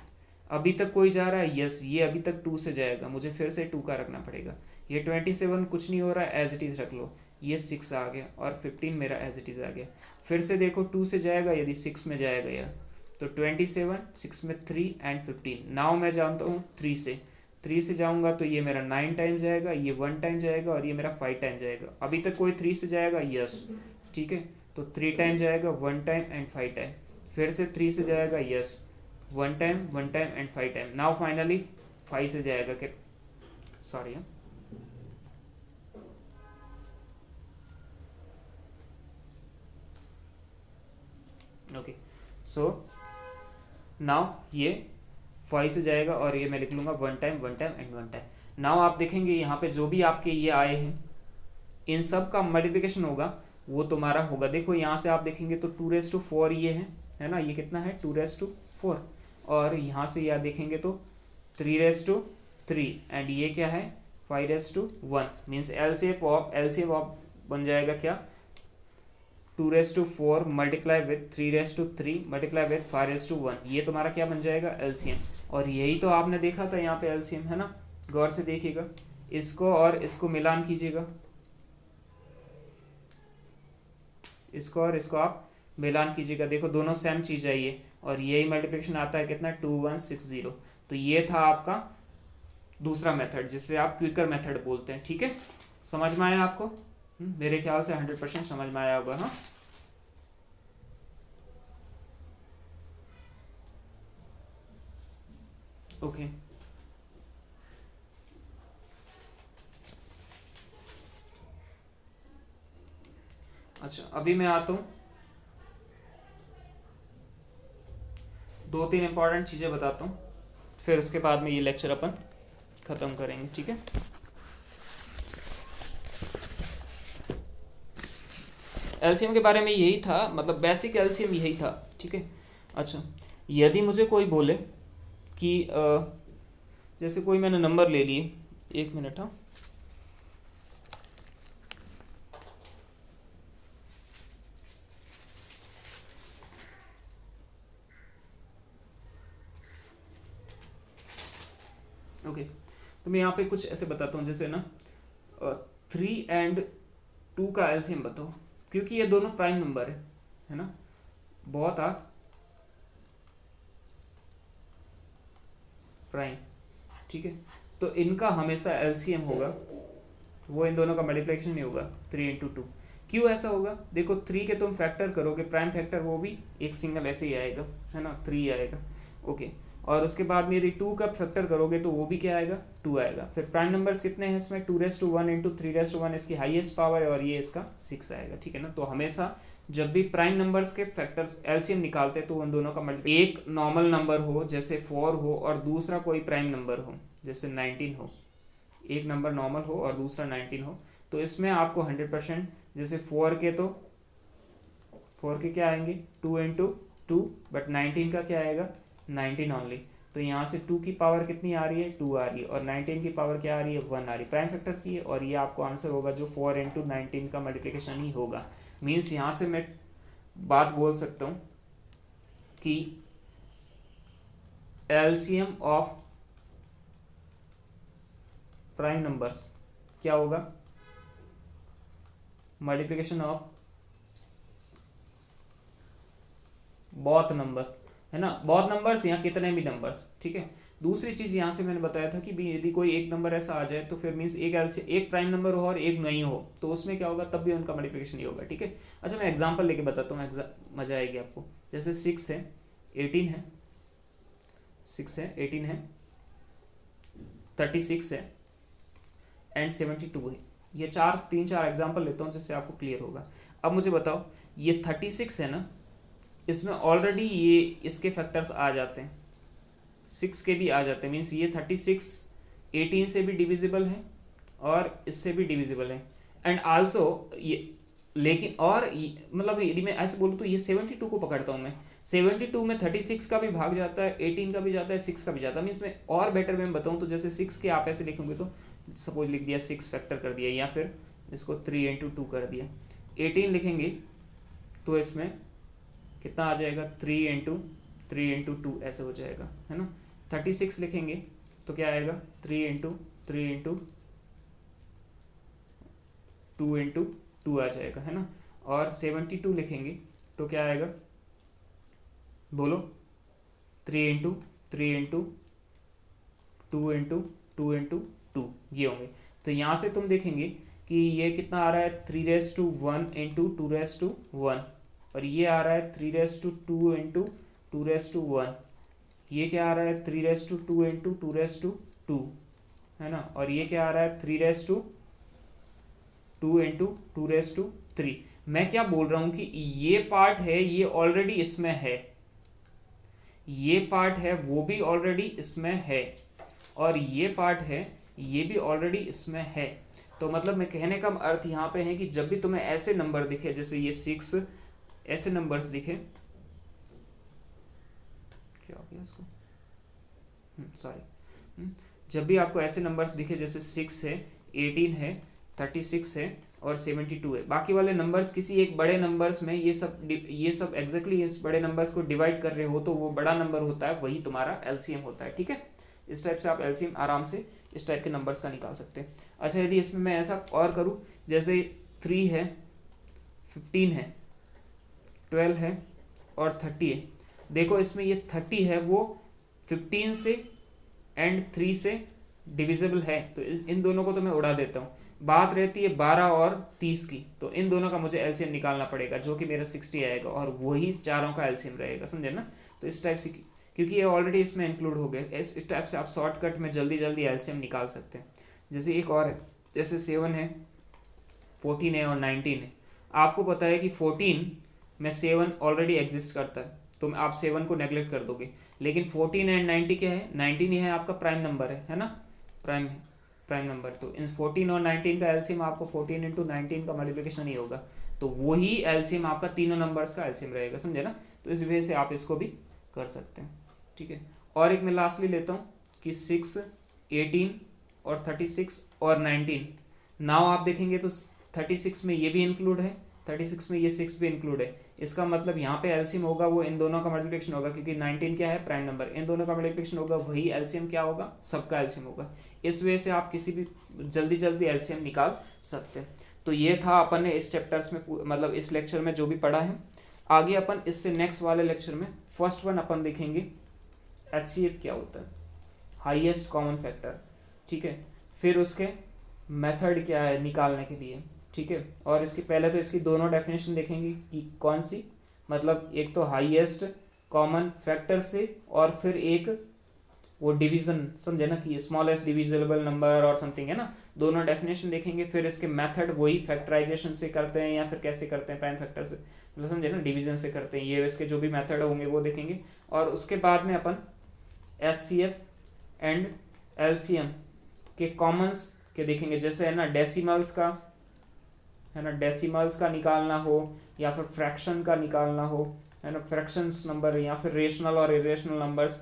अभी तक कोई जा रहा है, यस ये अभी तक 2 से जाएगा, मुझे फिर से 2 का रखना पड़ेगा। ये 27 कुछ नहीं हो रहा है, एज इट इज रख लो, ये 6 आ गया और 15 मेरा एज इट इज आ गया। फिर से देखो 2 से जाएगा, यदि 6 में जाएगा यार, तो 27, 6 में 3 एंड 15। नाउ मैं जानता हूँ 3 से जाऊंगा तो ये मेरा 9 टाइम जाएगा, ये 1 टाइम जाएगा और ये मेरा 5 टाइम जाएगा। अभी तक कोई 3 से जाएगा, यस ठीक है, तो 3 टाइम जाएगा, 1 टाइम एंड 5 टाइम। फिर से 3 से जाएगा, yes 1 time, 1 time and 5 time. Now finally 5 से जाएगा, कि सॉरी ओके, सो नाउ ये 5 से जाएगा और ये मैं लिख लूंगा 1 time, 1 time and 1 time. Now आप देखेंगे यहाँ पे जो भी आपके ये आए हैं, इन सब का मल्टीप्लिकेशन होगा वो तुम्हारा होगा। देखो यहाँ से आप देखेंगे तो 2⁴ ये है ना, ये कितना है 2⁴, और यहाँ से यह देखेंगे तो 3⁻³ एंड ये क्या है 5⁻1, मीन्स एलसीएम ऑफ बन जाएगा क्या 2⁴ मल्टीप्लाई विथ 3⁻³ मल्टीप्लाई विथ 5⁻1, ये तुम्हारा क्या बन जाएगा एलसीएम। और यही तो आपने देखा था यहाँ पे एलसीएम, है ना, गौर से देखिएगा, इसको और इसको मिलान कीजिएगा, इसको और इसको आप मिलान कीजिएगा, देखो दोनों सेम चीज है ये, और यही मल्टीप्लिकेशन आता है कितना 2160। तो ये था आपका दूसरा मेथड जिससे आप क्विकर मेथड बोलते हैं। ठीक है, समझ में आया आपको? मेरे ख्याल से 100% समझ में आया होगा। हाँ ओके, अच्छा अभी मैं आता हूँ, 2-3 इंपॉर्टेंट चीजें बताता हूँ, फिर उसके बाद में ये लेक्चर अपन खत्म करेंगे। ठीक है, एलसीएम के बारे में यही था, मतलब बेसिक एलसीएम यही था। ठीक है, अच्छा यदि मुझे कोई बोले कि जैसे कोई मैंने नंबर ले लिए, 1 मिनट, हाँ ओके, तो मैं यहाँ पे कुछ ऐसे बताता हूँ, जैसे ना 3 एंड 2 का एलसीएम बताओ, क्योंकि ये दोनों प्राइम नंबर है ना, बहुत प्राइम। ठीक है, तो इनका हमेशा एलसीएम होगा, वो इन दोनों का मल्टीप्लिकेशन नहीं होगा 3 × 2। क्यों ऐसा होगा, देखो 3 के तुम फैक्टर करोगे, प्राइम फैक्टर वो भी एक सिंगल ऐसे ही आएगा, है ना, 3 आएगा। ओके, और उसके बाद में यदि 2 का फैक्टर करोगे तो वो भी क्या आएगा 2 आएगा। फिर प्राइम नंबर्स कितने हैं इसमें 2⁻1 × 3⁻1 इसकी हाईएस्ट पावर है, और ये इसका 6 आएगा। ठीक है ना, तो हमेशा जब भी प्राइम नंबर्स के फैक्टर्स एलसीएम निकालते हैं तो उन दोनों का मल्टीप्लिकेशन, एक नॉर्मल नंबर हो जैसे 4 हो और दूसरा कोई प्राइम नंबर हो जैसे 19 हो, एक नंबर नॉर्मल हो और दूसरा 19 हो, तो इसमें आपको 100%, जैसे 4 के तो 4 के क्या आएंगे 2 इंटू 2, बट 19 का क्या आएगा 19 ओनली। तो यहाँ से 2 की पावर कितनी आ रही है 2 आ रही है, और 19 की पावर क्या आ रही है 1 आ रही है, प्राइम फैक्टर की है, और ये आपको आंसर होगा जो 4 इंटू 19 का मल्टीप्लिकेशन ही होगा। मीन्स यहाँ से मैं बात बोल सकता हूँ कि एलसीएम ऑफ प्राइम नंबर्स क्या होगा, मल्टीप्लिकेशन ऑफ बोथ नंबर, है ना, बोथ नंबर्स या कितने भी नंबर्स, ठीक है। दूसरी चीज यहाँ से मैंने बताया था कि भी यदि कोई एक नंबर ऐसा आ जाए तो फिर मीन्स एक प्राइम नंबर हो और एक नहीं हो तो उसमें क्या होगा, तब भी उनका मल्टीप्लिकेशन ही होगा, ठीक है। अच्छा मैं एग्जांपल लेके बताता हूँ, मजा आएगी आपको। जैसे 6 है 18 है, 6 है 18 है, 36 है एंड 72 है। ये 3-4 एग्जाम्पल लेता हूँ जिससे आपको क्लियर होगा। अब मुझे बताओ ये 36 है ना, इसमें ऑलरेडी ये इसके फैक्टर्स आ जाते हैं, 6 के भी आ जाते हैं, मीन्स ये 36 18 से भी डिविजिबल है और इससे भी डिविजिबल है, एंड आल्सो ये, लेकिन और मतलब यदि मैं ऐसे बोलूँ तो ये 72 को पकड़ता हूँ मैं, 72 में 36 का भी भाग जाता है, 18 का भी जाता है, 6 का भी जाता है। मीन्स मैं और बेटर वे में बताऊँ तो जैसे 6 के आप ऐसे लिखोगे तो सपोज लिख दिया 6 फैक्टर कर दिया, या फिर इसको 3 इंटू 2 कर दिया। 18 लिखेंगे तो इसमें कितना आ जाएगा 3 इंटू 2 ऐसे हो जाएगा, है ना। 36 लिखेंगे तो क्या आएगा 3 इंटू 2 आ जाएगा, है ना। और 72 लिखेंगे तो क्या आएगा, बोलो 3 इंटू 2 ये होंगे। तो यहाँ से तुम देखेंगे कि ये कितना आ रहा है 3⁻1 इंटू 2⁻1, और ये आ रहा है 3⁻2 इंटू 2⁻1, ये क्या आ रहा है 3⁻2 इंटू 2⁻2, है ना। और ये क्या आ रहा है 3⁻2 इंटू 2⁻3। मैं क्या बोल रहा हूं कि ये पार्ट है ये ऑलरेडी इसमें है, ये पार्ट है वो भी ऑलरेडी इसमें है, और ये पार्ट है ये भी ऑलरेडी इसमें है। तो मतलब मैं कहने का अर्थ यहाँ पे है कि जब भी तुम्हें ऐसे नंबर दिखे, जैसे ये 6 ऐसे नंबर्स दिखे, क्या हो गया इसको, सॉरी, जब भी आपको ऐसे नंबर्स दिखे जैसे 6 है 18 है 36 है और 72 है, बाकी वाले नंबर्स किसी एक बड़े नंबर्स में ये सब एग्जैक्टली इस बड़े नंबर्स को डिवाइड कर रहे हो तो वो बड़ा नंबर होता है, वही तुम्हारा एलसीएम होता है, ठीक है। इस टाइप से आप एलसीएम आराम से इस टाइप के नंबर्स का निकाल सकते हैं। अच्छा यदि इसमें मैं ऐसा और करूँ, जैसे 3 है 15 है 12 है और 30 है, देखो इसमें ये 30 है वो 15 से एंड 3 से डिविजिबल है, तो इन दोनों को तो मैं उड़ा देता हूँ। बात रहती है 12 और 30 की, तो इन दोनों का मुझे एलसीएम निकालना पड़ेगा जो कि मेरा 60 आएगा, और वही चारों का एलसीएम रहेगा, समझे ना। तो इस टाइप से, क्योंकि ये ऑलरेडी इसमें इंक्लूड हो गए, इस टाइप से आप शॉर्टकट में जल्दी जल्दी एलसीएम निकाल सकते हैं। जैसे एक और है, जैसे 7 है 14 है और 19 है। आपको पता है कि 14 में 7 ऑलरेडी एग्जिस्ट करता है, तो आप 7 को नेग्लेक्ट कर दोगे, लेकिन 14 एंड 90 क्या है, 19 ही है आपका प्राइम नंबर है ना, प्राइम नंबर। तो इन 14 और 19 का एलसीएम आपको 14 इंटू 19 का मल्टीप्लिकेशन ही होगा, तो वही एलसीएम आपका तीनों नंबर्स का एलसीएम रहेगा, समझे ना। तो इस वजह से आप इसको भी कर सकते हैं, ठीक है। और एक मैं लास्टली लेता हूँ कि 6 18 और 36 और 19। नाउ आप देखेंगे तो 36 में ये भी इंक्लूड है, 36 में ये 6 भी इंक्लूड है, इसका मतलब यहाँ पे एलसीएम होगा वो इन दोनों का मल्टीप्लिकेशन होगा, क्योंकि 19 क्या है प्राइम नंबर, इन दोनों का मल्टीप्लिकेशन होगा, वही एलसीएम क्या होगा, सबका एलसीएम होगा। इस वजह से आप किसी भी जल्दी एलसीएम निकाल सकते हैं। तो ये था अपन ने इस चैप्टर्स में, मतलब इस लेक्चर में जो भी पढ़ा है। आगे अपन इससे नेक्स्ट वाले लेक्चर में फर्स्ट वन अपन देखेंगे HCF क्या होता है, हाईएस्ट कॉमन फैक्टर, ठीक है। फिर उसके मेथड क्या है निकालने के लिए, ठीक है। और इसकी पहले तो इसकी दोनों डेफिनेशन देखेंगे कि कौन सी, मतलब एक तो हाईएस्ट कॉमन फैक्टर से, और फिर एक वो डिवीजन, समझे ना, कि स्मॉलेस्ट डिविजिबल नंबर और समथिंग, है ना। दोनों डेफिनेशन देखेंगे, फिर इसके मेथड वही फैक्टराइजेशन से करते हैं या फिर कैसे करते हैं प्राइम फैक्टर से, मतलब समझे ना, डिवीजन से करते हैं, ये इसके जो भी मेथड होंगे वो देखेंगे। और उसके बाद में अपन HCF एंड LCM के कॉमन्स के देखेंगे, जैसे है ना डेसिमल्स का है ना, डेसिमल्स का निकालना हो या फिर फ्रैक्शन का निकालना हो, है ना, फ्रैक्शंस नंबर या फिर रेशनल और इरेशनल नंबर्स,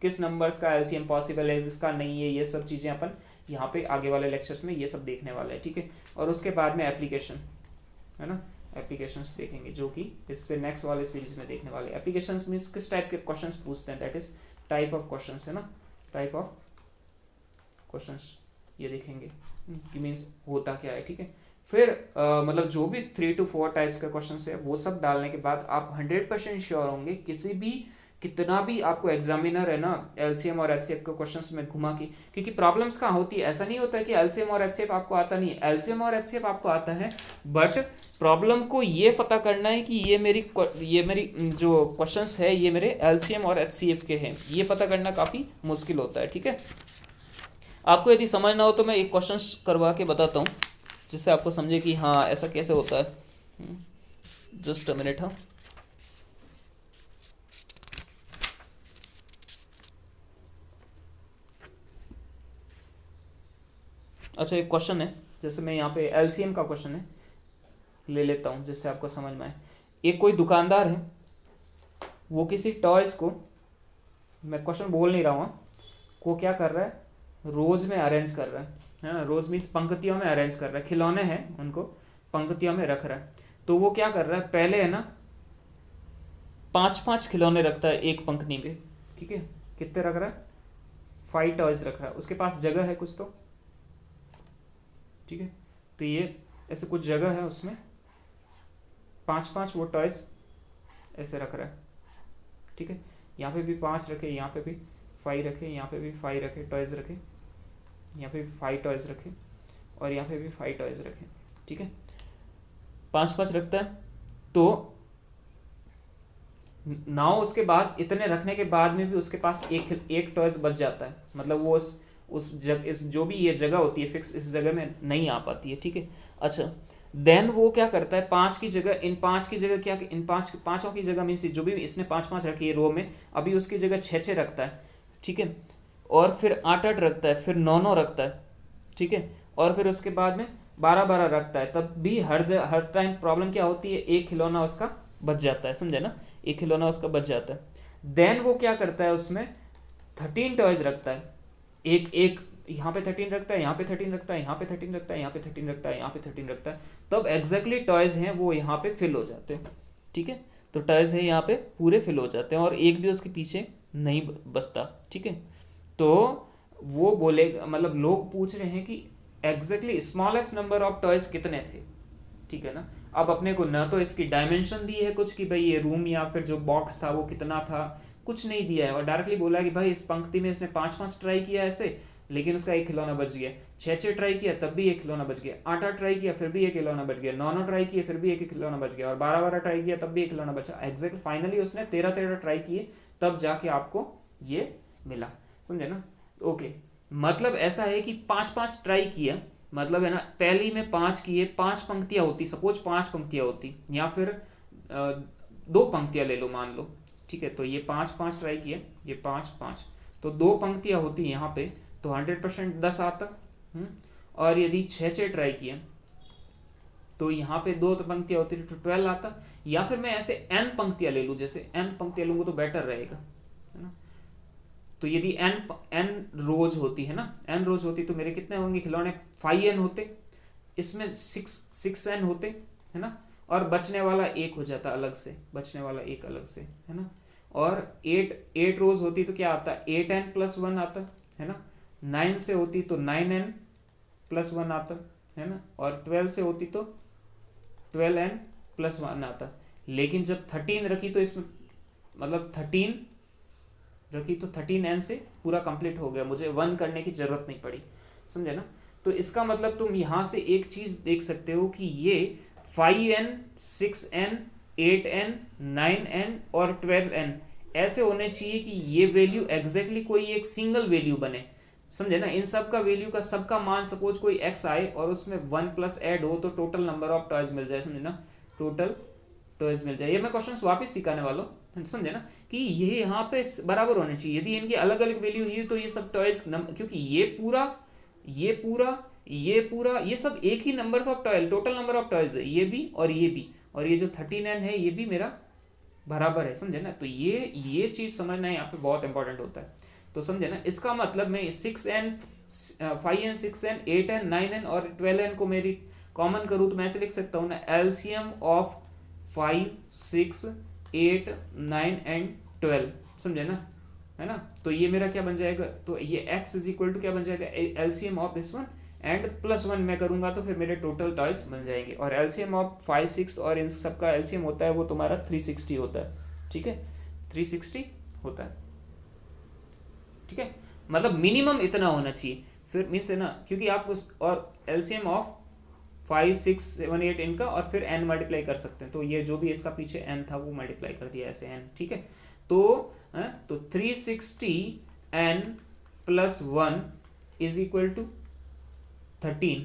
किस नंबर्स का एलसीएम पॉसिबल है, जिसका नहीं है, ये सब चीज़ें अपन यहाँ पे आगे वाले लेक्चर्स में ये सब देखने वाले हैं, ठीक है। और उसके बाद में एप्लीकेशन, है ना, एप्लीकेशंस देखेंगे जो कि इससे नेक्स्ट वाले सीरीज में देखने वाले। एप्लीकेशंस मींस किस टाइप के क्वेश्चंस पूछते हैं, that is type of questions, है ना, टाइप ऑफ क्वेश्चंस ये देखेंगे कि मीन्स होता क्या है, ठीक है। फिर मतलब जो भी 3 to 4 टाइप्स का क्वेश्चन है वो सब डालने के बाद आप 100% श्योर होंगे, किसी भी कितना भी आपको एग्जामिनर है ना एलसीएम और एचसीएफ के क्वेश्चंस में घुमा के, क्योंकि प्रॉब्लम्स कहाँ होती है, ऐसा नहीं होता है कि एलसीएम और एचसीएफ आपको आता नहीं है, एलसीएम और एचसीएफ आपको आता है, बट प्रॉब्लम को ये पता करना है कि ये मेरी जो क्वेश्चंस है ये मेरे एलसीएम और एचसीएफ के हैं, ये पता करना काफ़ी मुश्किल होता है, ठीक है। आपको यदि समझना हो तो मैं एक क्वेश्चन करवा के बताता हूँ जिससे आपको समझे कि हाँ ऐसा कैसे होता है। Just a minute. हाँ, अच्छा एक क्वेश्चन है, जैसे मैं यहाँ पे एलसीएम का क्वेश्चन है ले लेता हूँ जिससे आपको समझ में आए। एक कोई दुकानदार है, वो किसी टॉयज को, मैं क्वेश्चन बोल नहीं रहा हूँ, को क्या कर रहा है, रोज में अरेंज कर रहा है ना, रोज मीन्स पंक्तियों में अरेंज कर रहा है, खिलौने हैं उनको पंक्तियों में रख रहा है। तो वो क्या कर रहा है, पहले है ना 5-5 खिलौने रखता है एक पंक्ति में, ठीक है, कितने रख रहा है, 5 टॉयज रख रहा है, उसके पास जगह है कुछ तो, ठीक है, तो ये ऐसे कुछ जगह है उसमें 5-5 वो टॉयज ऐसे रख रहा है, ठीक है, यहाँ पे भी 5 रखे, यहाँ पे भी 5 रखे, यहाँ पे भी 5 रखे टॉयज रखे, यहाँ पे भी 5 टॉयज रखे और यहाँ पे भी 5 टॉयज रखे, ठीक है, 5-5 रखता है। तो नाउ उसके बाद इतने रखने के बाद में भी उसके पास एक टॉयज बच जाता है, मतलब वो इस जो भी ये जगह होती है फिक्स, इस जगह में नहीं आ पाती है, ठीक है। अच्छा, देन वो क्या करता है, 5 की जगह इन 5 की जगह क्या, इन पांचों की जगह मीन्स जो भी इसने 5-5 रखी है रो में, अभी उसकी जगह 6-6 रखता है, ठीक है, और फिर 8-8 रखता है, फिर 9-9 रखता है, ठीक है, और फिर उसके बाद में 12-12 रखता है। तब भी हर टाइम प्रॉब्लम क्या होती है, एक खिलौना उसका बच जाता है, समझे ना, एक खिलौना उसका बच जाता है। देन वो क्या करता है, उसमें 13 टॉयज रखता है, एक एक यहाँ पे 13 रखता है, यहाँ पे 13 रखता है, यहाँ पे 13 रखता है, यहाँ पे 13 रखता है, यहाँ पे 13 रखता है, तब एग्जैक्टली टॉयज हैं वो यहाँ पे फिल हो जाते हैं, ठीक है। तो टॉयज है यहाँ पे पूरे फिल हो जाते हैं और एक भी उसके पीछे नहीं बचता, ठीक है। तो वो बोलेगा, मतलब लोग पूछ रहे हैं कि exactly smallest number of toys कितने थे, ठीक है ना। अब अपने को ना तो इसकी डायमेंशन दी है कुछ कि भाई ये रूम या फिर जो बॉक्स था वो कितना था, कुछ नहीं दिया है, और डायरेक्टली बोला है कि भाई इस पंक्ति में इसने 5-5 ट्राई किया ऐसे, लेकिन उसका एक खिलौना बच गया, 6-6 ट्राई किया तब भी एक खिलौना बच गया, 8-8 ट्राई किया फिर भी एक खिलौना बच गया, 9-9 ट्राई किया फिर भी एक खिलौना बच गया, और 12-12 ट्राई किया तब भी एक खिलौना बचा। एग्जैक्ट फाइनली उसने 13-13 ट्राई किए तब जाके आपको ये मिला, समझे ना। ओके, मतलब ऐसा है कि 5-5 ट्राई किया, मतलब है ना, पहली में 5 किए, 5 पंक्तियां होती, सपोज 5 पंक्तियां होती, या फिर 2 पंक्तियां ले लो मान लो, ठीक है, तो ये 5-5 ट्राई किए, ये 5-5, तो 2 पंक्तियां होती यहाँ पे, तो 100% 10 आता। और यदि 6-6 ट्राई किए तो यहाँ पे 2 पंक्तियां होती तो 12 आता, या फिर मैं ऐसे n पंक्तियां ले लूँ, जैसे n पंक्तियां लूंगा तो बेटर रहेगा, है ना। तो यदि n रोज होती है ना, n रोज होती तो मेरे कितने होंगे खिलौने, 5n होते, इसमें 6n होते, है ना, और बचने वाला एक हो जाता अलग से, बचने वाला एक अलग से, है ना। और 8 रोज होती तो क्या आता, 8n+1 आता, है ना। 9 से होती तो 9n+1 आता, है ना, और 12 से होती तो 12n+1 आता। लेकिन जब 13 रखी तो इसमें मतलब 13 रखी तो 13n से पूरा कंप्लीट हो गया, मुझे 1 करने की जरूरत नहीं पड़ी, समझे ना। तो इसका मतलब तुम यहां से एक चीज देख सकते हो कि ये 5n, 6n, 8n, 9n और 12n ऐसे होने चाहिए कि ये वैल्यू एग्जैक्टली कोई एक सिंगल वैल्यू बने, समझे ना। इन सब का वैल्यू का सबका मान सपोज कोई x आए और उसमें 1+ ऐड हो तो टोटल नंबर ऑफ टॉयज मिल जाए, समझे ना, टोटल टॉयज मिल जाए। ये मैं क्वेश्चन वापिस सिखाने वाला हूँ, समझे ना, कि ये यहाँ पे बराबर होने चाहिए। यदि इनकी अलग अलग वैल्यू हुई तो ये सब टॉयज क्योंकि ये पूरा ये पूरा ये सब एक ही numbers of toys, total number of toys है, ये भी और ये भी, और ये जो 13n है ये भी मेरा बराबर है, समझे ना। तो ये चीज समझना यहाँ पे बहुत इंपॉर्टेंट होता है। तो समझे ना, इसका मतलब मैं 6n 5n 6n 8n 9n और 12n को मेरी कॉमन करूँ तो मैं ऐसे लिख सकता हूँ ना, एलसीएम ऑफ 5 6 8 9 एंड 12, समझे ना, है ना। तो ये मेरा क्या बन जाएगा, तो ये x इज इक्वल टू क्या बन जाएगा, LCM of this one and +1 मैं करूंगा तो फिर मेरे टोटल टॉयज बन जाएंगे। और एलसीएम ऑफ 5 6 और इन सब का एलसीएम होता है वो तुम्हारा 360 होता है, ठीक है, 360 होता है, ठीक है। मतलब मिनिमम इतना होना चाहिए, फिर मीन्स है ना, क्योंकि आप उस और एलसीएम ऑफ 5 6 7 8 इनका और फिर n मल्टीप्लाई कर सकते हैं। तो ये जो भी इसका पीछे n था वो मल्टीप्लाई कर दिया ऐसे n, ठीक है। तो 360 n + 1 इज इक्वल टू 13,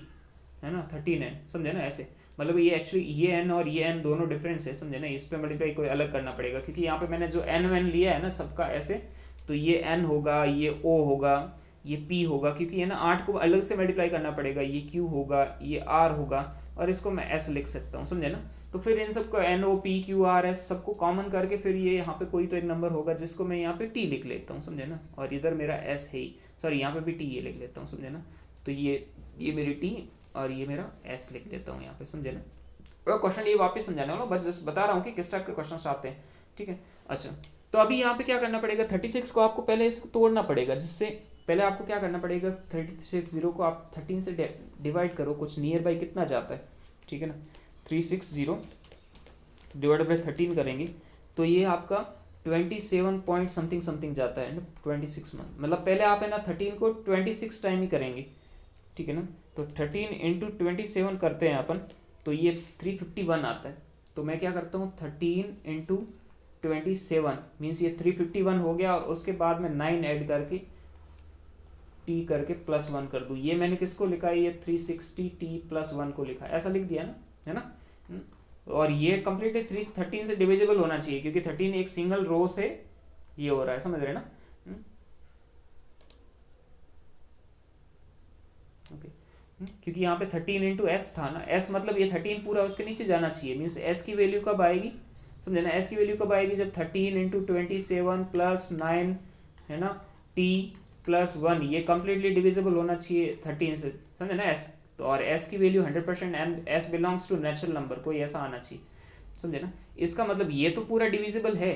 है ना, 13n, समझे ना ऐसे। मतलब ये एक्चुअली ये n और ये n दोनों डिफरेंस है, समझे ना। इस पे मल्टीप्लाई कोई अलग करना पड़ेगा क्योंकि यहाँ पे मैंने जो n लिया है ना सबका ऐसे, तो ये n होगा, ये o होगा, ये p होगा, क्योंकि है ना 8 को अलग से मल्टीप्लाई करना पड़ेगा, ये q होगा, ये r होगा, और इसको मैं s लिख सकता हूँ, समझे ना। तो फिर इन सबको n o p q r s सबको कॉमन करके फिर ये यहाँ पे कोई तो एक नंबर होगा जिसको मैं यहाँ पे t लिख लेता हूँ, समझे ना। और इधर मेरा s है ही, सॉरी यहाँ पे भी t ये लिख लेता हूँ, समझे ना। तो ये मेरी t और ये मेरा s लिख देता हूँ यहाँ पे, समझे ना। और क्वेश्चन ये वापस समझाने वाला, बस जस्ट बता रहा हूँ कि किस टाइप के क्वेश्चन आते हैं, ठीक है। अच्छा, तो अभी यहाँ पे क्या करना पड़ेगा, 36 को आपको पहले इसको तोड़ना पड़ेगा, जिससे पहले आपको क्या करना पड़ेगा, 360 को आप 13 से डिवाइड करो, कुछ नियर बाई कितना जाता है, ठीक है ना। 360 डिवाइड बाई 13 करेंगे तो ये आपका 27 पॉइंट समथिंग जाता है, 26 मंथ। मतलब पहले आप है ना 13 को 26 टाइम ही करेंगे, ठीक है ना। तो 13 इंटू 27 करते हैं अपन, तो ये 351 आता है। तो मैं क्या करता हूँ, 13 इंटू 27 मीन्स ये 351 हो गया, और उसके बाद में 9 ऐड करके t करके +1 कर दूं। ये मैंने किसको लिखा है, ये 360 t +1 को लिखा है, ऐसा लिख दिया ना, है ना। और ये कंप्लीटली 13 से डिविजिबल होना चाहिए, क्योंकि 13 एक सिंगल रो से ये हो रहा है, समझ रहे ना। ओके, क्योंकि यहाँ पे 13 इंटू एस था ना, s मतलब ये 13 पूरा उसके नीचे जाना चाहिए, मीन्स s की वैल्यू कब आएगी, समझे ना। s की वैल्यू कब आएगी, जब 13 इंटू 27 + 9, है ना, t +1, ये कंप्लीटली डिविजिबल होना चाहिए 13 से, समझे ना s। तो और s की value 100% s belongs to natural number, कोई ऐसा आना चाहिए, समझे ना। इसका मतलब ये तो पूरा डिविजिबल है,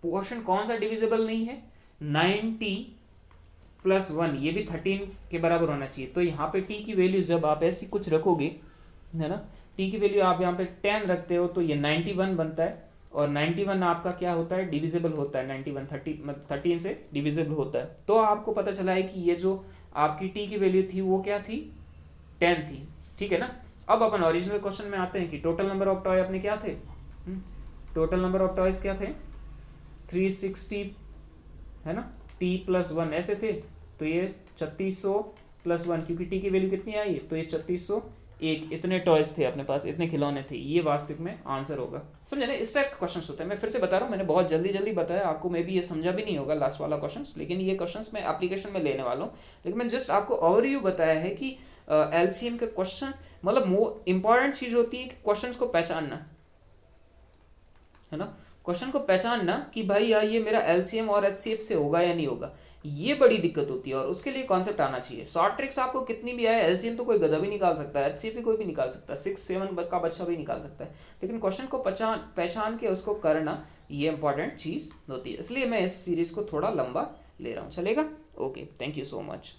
पोर्शन कौन सा डिविजिबल नहीं है, 9t + 1, ये भी 13 के बराबर होना चाहिए। तो यहाँ पे t की वैल्यू जब आप ऐसी कुछ रखोगे, है ना, t की वैल्यू आप यहाँ पे 10 रखते हो तो ये 91 बनता है, और 91 आपका क्या होता है, डिविजिबल होता है, 91 13 से डिविजिबल होता है। तो आपको पता चला है कि ये जो आपकी t की वैल्यू थी वो क्या थी, 10 थी, ठीक है ना। अब अपन ओरिजिनल क्वेश्चन में आते हैं कि टोटल नंबर ऑफ टॉय अपने क्या थे, टोटल नंबर ऑफ टॉयज क्या थे, 360, है ना, t +1 ऐसे थे। तो ये 3600 + 1, क्योंकि t की वैल्यू कितनी आई है, तो ये 3601, इतने टॉयज थे अपने पास, इतने खिलौने थे, ये वास्तविक में आंसर होगा, समझे ना। इस टाइप के क्वेश्चंस होते हैं। मैं फिर से बता रहा हूँ, मैंने बहुत जल्दी बताया आपको, मे भी ये समझा भी नहीं होगा लास्ट वाला क्वेश्चंस, लेकिन ये क्वेश्चंस मैं एप्लीकेशन में लेने वाला हूँ। लेकिन मैं जस्ट आपको ओवरव्यू बताया है कि एलसीएम के क्वेश्चन, मतलब इंपॉर्टेंट चीज होती है कि क्वेश्चंस को पहचानना, है ना, क्वेश्चन को पहचानना कि भाई यार ये मेरा एलसीएम और एचसीएफ से होगा या नहीं होगा, ये बड़ी दिक्कत होती है। और उसके लिए कॉन्सेप्ट आना चाहिए। शॉर्ट ट्रिक्स आपको कितनी भी आए, एलसीएम तो कोई गधा भी निकाल सकता है, एचसीएफ भी कोई भी निकाल सकता है, 6 7 का बच्चा भी निकाल सकता है, लेकिन क्वेश्चन को पहचान के उसको करना, ये इंपॉर्टेंट चीज होती है। इसलिए मैं इस सीरीज को थोड़ा लंबा ले रहा हूँ, चलेगा। Okay, thank you so much.